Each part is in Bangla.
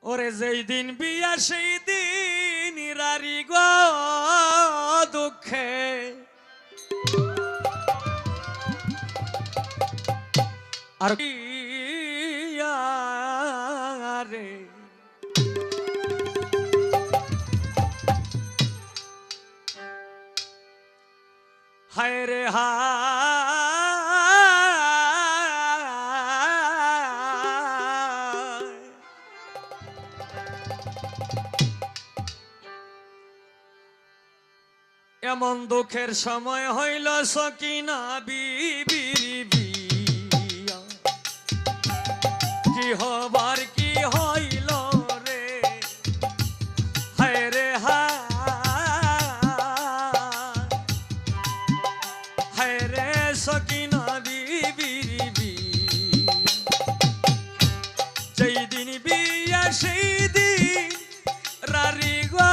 ওরে যেই দিন বিয়া সেই দিন রারি গো দুঃখে আর রে হায় রে এমন দুঃখের সময় হইল সকিনা বিবির বিয়া কি হবার কি হইল রে হায় রে হায় রে সকিনা বিবির বিয়া যেই দিন বিয়া সেই দিন রারি গো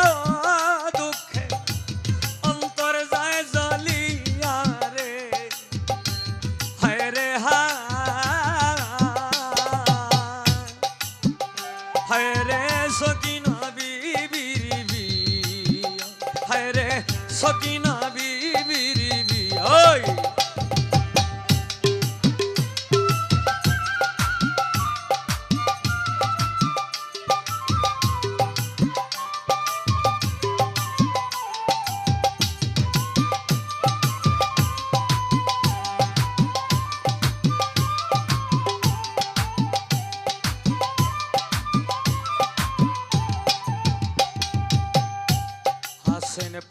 সকিনা বিবির বিয়া ওই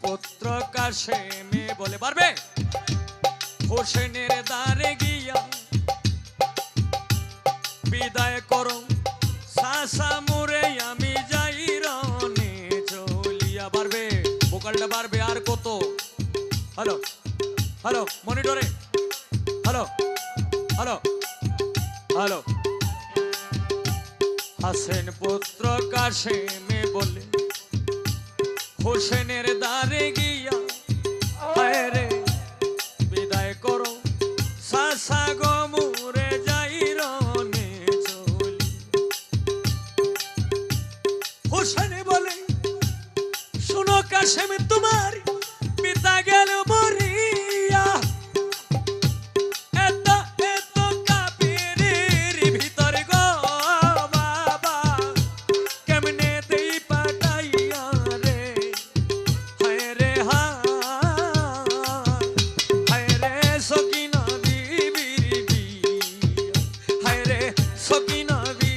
পুত্র কাশেমে বলে পারবে হোসেনের দ্বারে গিয়া বিদায় করো সাসা মুরে আমি যাই রনে চলিয়া পারবে ভোকালটা পারবে আর কত হ্যালো হ্যালো মনিটরে হ্যালো হ্যালো হ্যালো হাসেন পুত্র কাশেমে বলে হোসেনের দ্বারে গিয়া হায় রে বিদায় করো সাসা গো মুরে যাই রনে চলি হোসেন বলে শুনো কাশেম